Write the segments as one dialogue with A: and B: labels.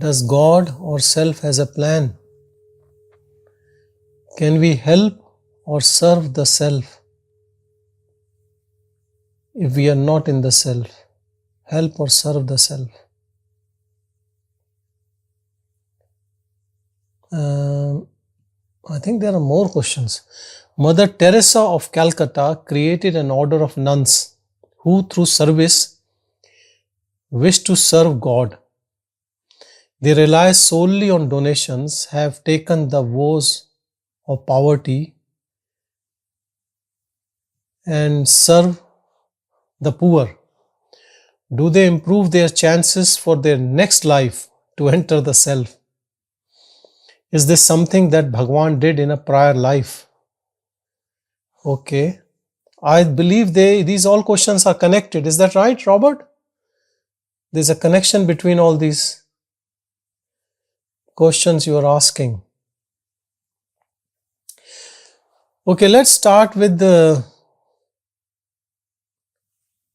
A: Does God or self has a plan? Can we help or serve the self if we are not in the self? Help or serve the self? I think there are more questions. Mother Teresa of Calcutta created an order of nuns who, through service, wish to serve God. They rely solely on donations, have taken the woes of poverty and serve the poor. Do they improve their chances for their next life to enter the self? Is this something that Bhagavan did in a prior life? Okay. I believe these all questions are connected. Is that right, Robert? There's a connection between all these questions you are asking. Okay, let's start with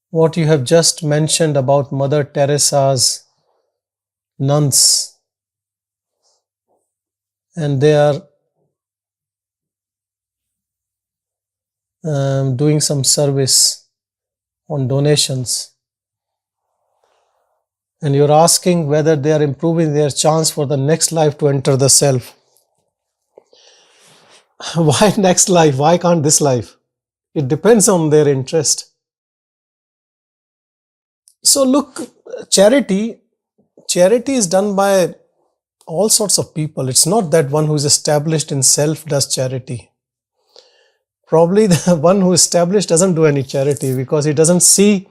A: what you have just mentioned about Mother Teresa's nuns. And they are doing some service on donations. And you're asking whether they are improving their chance for the next life to enter the self. Why next life? Why can't this life? It depends on their interest. So look, charity is done by all sorts of people. It's not that one who is established in self does charity. Probably the one who is established doesn't do any charity because he doesn't see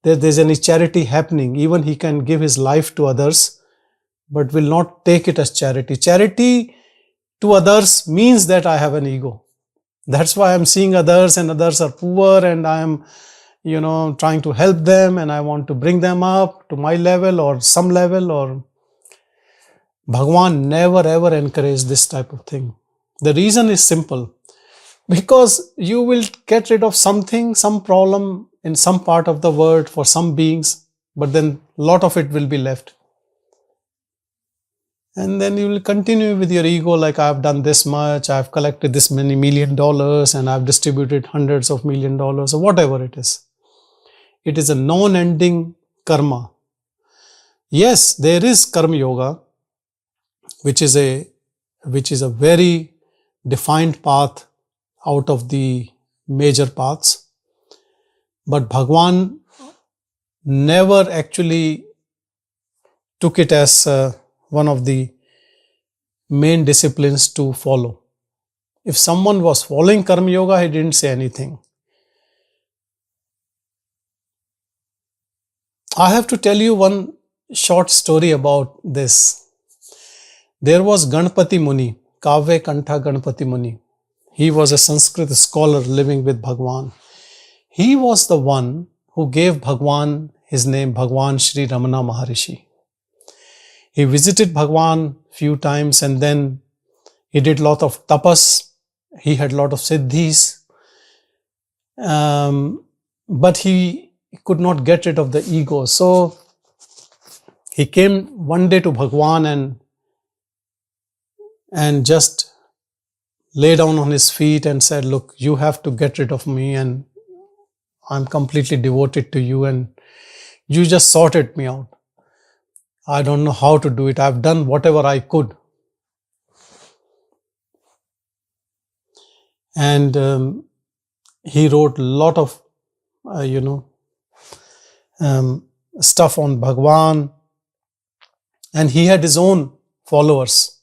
A: that there's any charity happening. Even he can give his life to others, but will not take it as charity. Charity to others means that I have an ego. That's why I'm seeing others and others are poor and I'm, trying to help them and I want to bring them up to my level or some level. Or Bhagavan never ever encouraged this type of thing. The reason is simple. Because you will get rid of something, some problem in some part of the world for some beings, but then a lot of it will be left. And then you will continue with your ego like I've done this much, I've collected this many $1 million and I've distributed hundreds of $1 million or whatever it is. It is a non-ending karma. Yes, there is karma yoga, which is a very defined path out of the major paths. But Bhagavan never actually took it as one of the main disciplines to follow. If someone was following karma yoga, he didn't say anything. I have to tell you one short story about this. There was Ganpati Muni, Kavya Kantha Ganpati Muni. He was a Sanskrit scholar living with Bhagavan. He was the one who gave Bhagavan his name, Bhagavan Sri Ramana Maharshi. He visited Bhagavan few times and then he did lot of tapas. He had lot of siddhis. But he could not get rid of the ego. So he came one day to Bhagavan and just lay down on his feet and said, look, you have to get rid of me and I'm completely devoted to you and you just sorted me out. I don't know how to do it. I've done whatever I could. And he wrote a lot of, stuff on Bhagavan, and he had his own followers.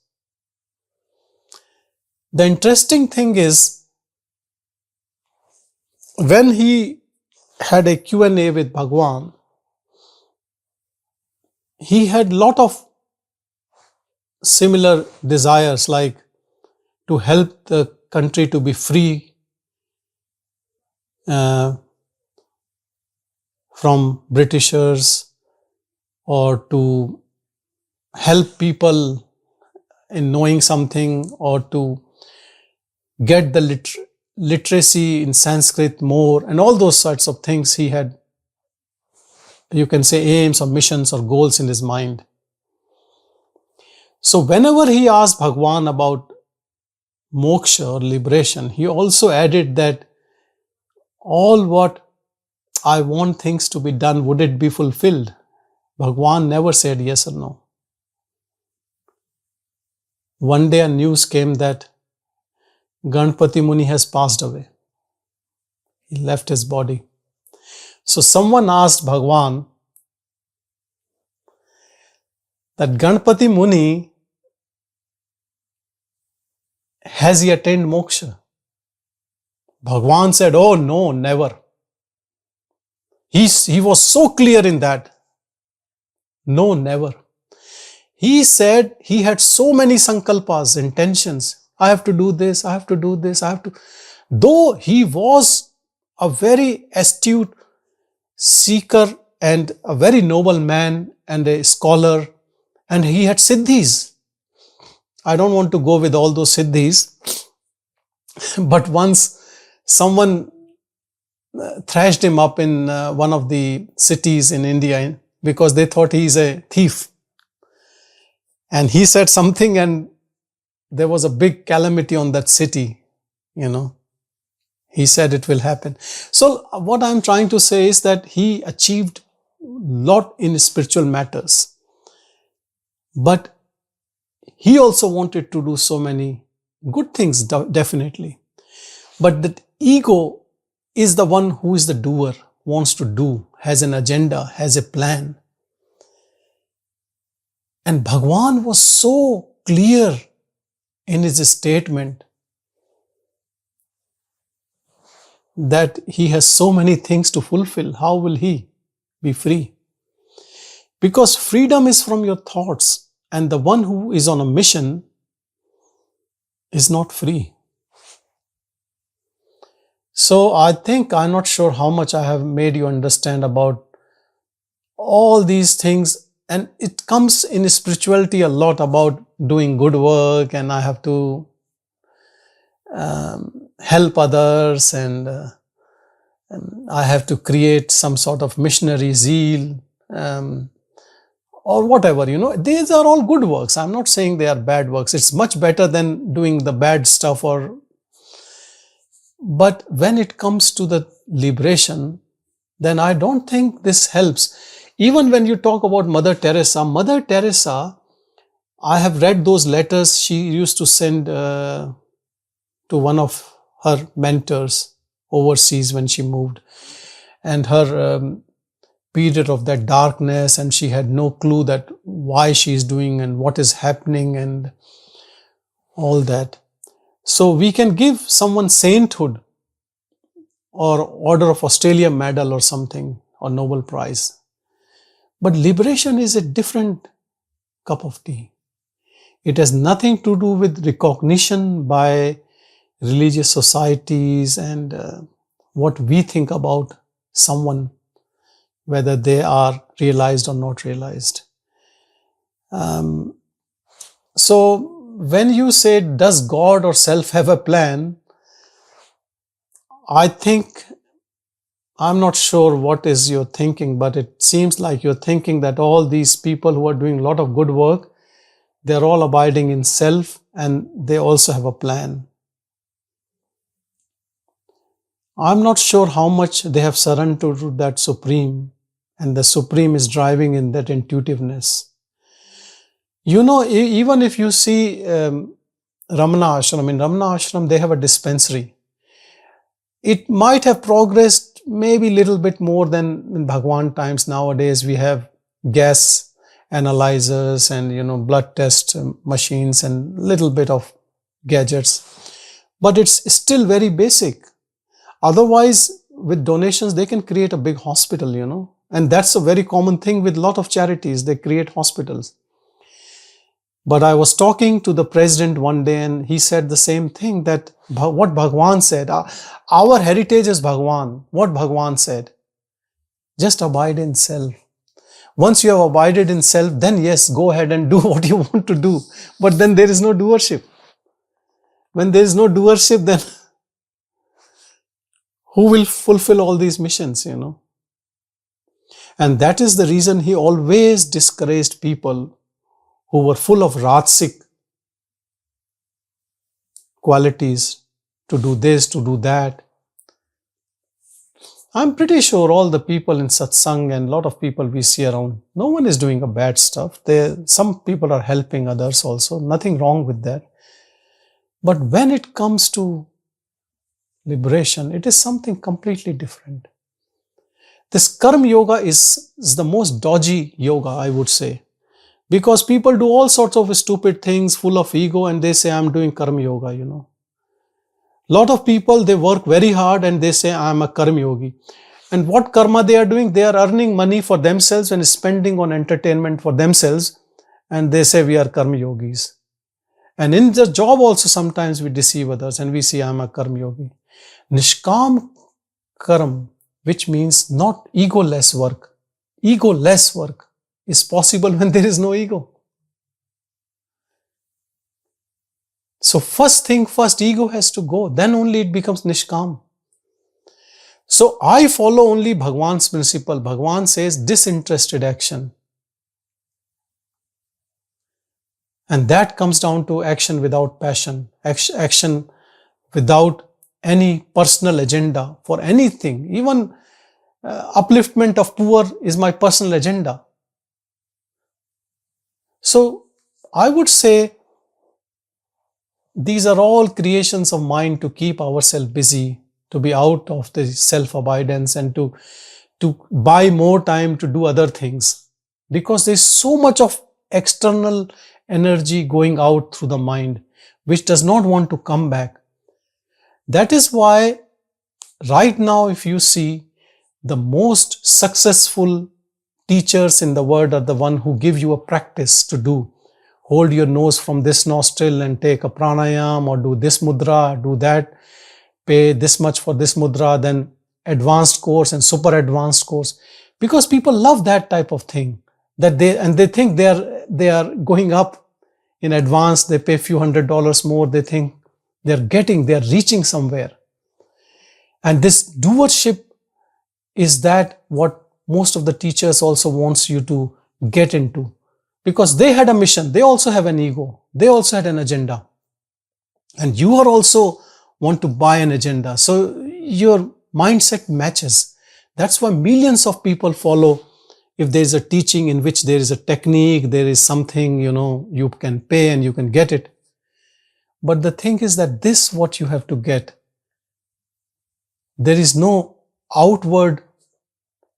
A: The interesting thing is, when he had a Q&A with Bhagavan, he had lot of similar desires, like to help the country to be free from Britishers, or to help people in knowing something, or to get the literacy in Sanskrit more, and all those sorts of things. He had, you can say, aims or missions or goals in his mind. So whenever he asked Bhagwan about moksha or liberation, he also added that all what I want things to be done, would it be fulfilled? Bhagwan never said yes or no. One day a news came that Ganpati Muni has passed away. He left his body. So someone asked Bhagwan that Ganpati Muni, has he attained moksha? Bhagwan said, oh no, never. He was so clear in that. No, never. He said he had so many sankalpas, intentions. I have to do this, I have to do this, I have to. Though he was a very astute seeker and a very noble man and a scholar, and he had siddhis. I don't want to go with all those siddhis, but once someone thrashed him up in one of the cities in India because they thought he is a thief. And he said something and there was a big calamity on that city, He said it will happen. So what I'm trying to say is that he achieved a lot in spiritual matters. But he also wanted to do so many good things, definitely. But the ego is the one who is the doer, wants to do, has an agenda, has a plan. And Bhagwan was so clear in his statement that he has so many things to fulfill. How will he be free? Because freedom is from your thoughts, and the one who is on a mission is not free. So I think, I'm not sure how much I have made you understand about all these things. And it comes in spirituality a lot about doing good work, and I have to help others, and I have to create some sort of missionary zeal, or whatever, These are all good works. I'm not saying they are bad works. It's much better than doing the bad stuff. But when it comes to the liberation, then I don't think this helps. Even when you talk about Mother Teresa, I have read those letters she used to send to one of her mentors overseas when she moved, and her period of that darkness, and she had no clue that why she is doing and what is happening and all that. So we can give someone sainthood or Order of Australia medal or something, or Nobel Prize. But liberation is a different cup of tea. It has nothing to do with recognition by religious societies and what we think about someone, whether they are realized or not realized. So when you say, does God or self have a plan? I think, I'm not sure what is your thinking, but it seems like you're thinking that all these people who are doing a lot of good work, they're all abiding in self and they also have a plan. I'm not sure how much they have surrendered to that Supreme, and the Supreme is driving in that intuitiveness. Even if you see Ramana Ashram, in Ramana Ashram they have a dispensary. It might have progressed maybe a little bit more than in Bhagwan times. Nowadays we have gas analyzers and blood test machines and little bit of gadgets, but it's still very basic. Otherwise, with donations they can create a big hospital, and that's a very common thing with a lot of charities. They create hospitals. But I was talking to the president one day and he said the same thing, that what Bhagwan said, our heritage is Bhagwan. What Bhagwan said, just abide in self. Once you have abided in self, then yes, go ahead and do what you want to do. But then there is no doership. When there is no doership, then who will fulfill all these missions, And that is the reason he always discouraged people who were full of rajasic qualities, to do this, to do that. I'm pretty sure all the people in satsang and a lot of people we see around, no one is doing a bad stuff. Some people are helping others also, nothing wrong with that. But when it comes to liberation, it is something completely different. This karma yoga is the most dodgy yoga, I would say, because people do all sorts of stupid things full of ego and they say, I'm doing karma yoga, you know. Lot of people, they work very hard and they say, I'm a karma yogi. And what karma they are doing? They are earning money for themselves and spending on entertainment for themselves. And they say, we are karma yogis. And in the job also, sometimes we deceive others and we say, I'm a karma yogi. Nishkam karma, which means not egoless work. Egoless work is possible when there is no ego. So first thing first, ego has to go. Then only it becomes nishkam. So I follow only Bhagavan's principle. Bhagavan says disinterested action. And that comes down to action without passion, action without any personal agenda for anything. Even upliftment of poor is my personal agenda. So I would say these are all creations of mind to keep ourselves busy, to be out of the self-abidance and to buy more time to do other things. Because there's so much of external energy going out through the mind, which does not want to come back. That is why right now, if you see, the most successful teachers in the world are the one who give you a practice to do. Hold your nose from this nostril and take a pranayam, or do this mudra, do that, pay this much for this mudra, then advanced course and super advanced course. Because people love that type of thing, that they think they are going up in advance. They pay a few $100s more. They think they are reaching somewhere. And this doership is that what most of the teachers also wants you to get into. Because they had a mission, they also have an ego, they also had an agenda. And you are also want to buy an agenda. So your mindset matches. That's why millions of people follow. If there is a teaching in which there is a technique, there is something, you can pay and you can get it. But the thing is that this, what you have to get, there is no outward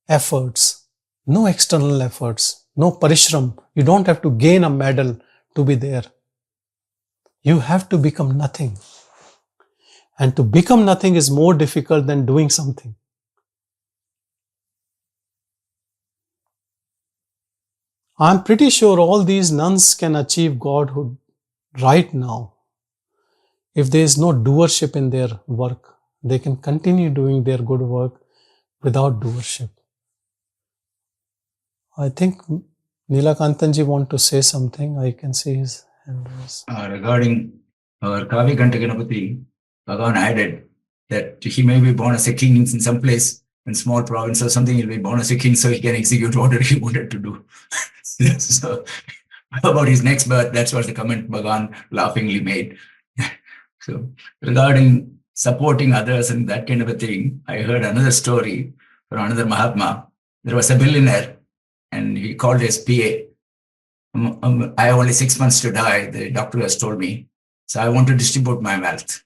A: efforts, no external efforts, no parishram. You don't have to gain a medal to be there. You have to become nothing. And to become nothing is more difficult than doing something. I'm pretty sure all these nuns can achieve godhood right now. If there is no doership in their work, they can continue doing their good work without doership. I think Neelakantanji want to say something. I can see his hand raised.
B: Regarding our Kavi Kanta Ganapati, Bhagavan added that he may be born as a king in some place, in small province or something, he'll be born as a king so he can execute whatever he wanted to do. So about his next birth, that's what the comment Bhagavan laughingly made. So regarding supporting others and that kind of a thing, I heard another story from another Mahatma. There was a billionaire and he called his PA. I have only 6 months to die, the doctor has told me. So I want to distribute my wealth.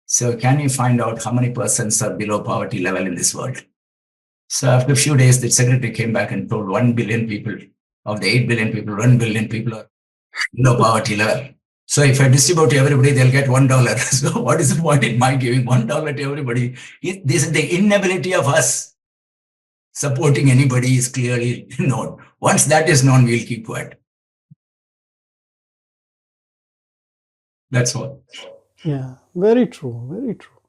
B: So can you find out how many persons are below poverty level in this world? So after a few days, the secretary came back and told 1 billion people, of the 8 billion people, 1 billion people are below poverty level. So if I distribute to everybody, they'll get $1. So what is the point in my giving $1 to everybody? This is the inability of us supporting anybody is clearly known. Once that is known, we'll keep quiet. That's all.
A: Yeah, very true, very true.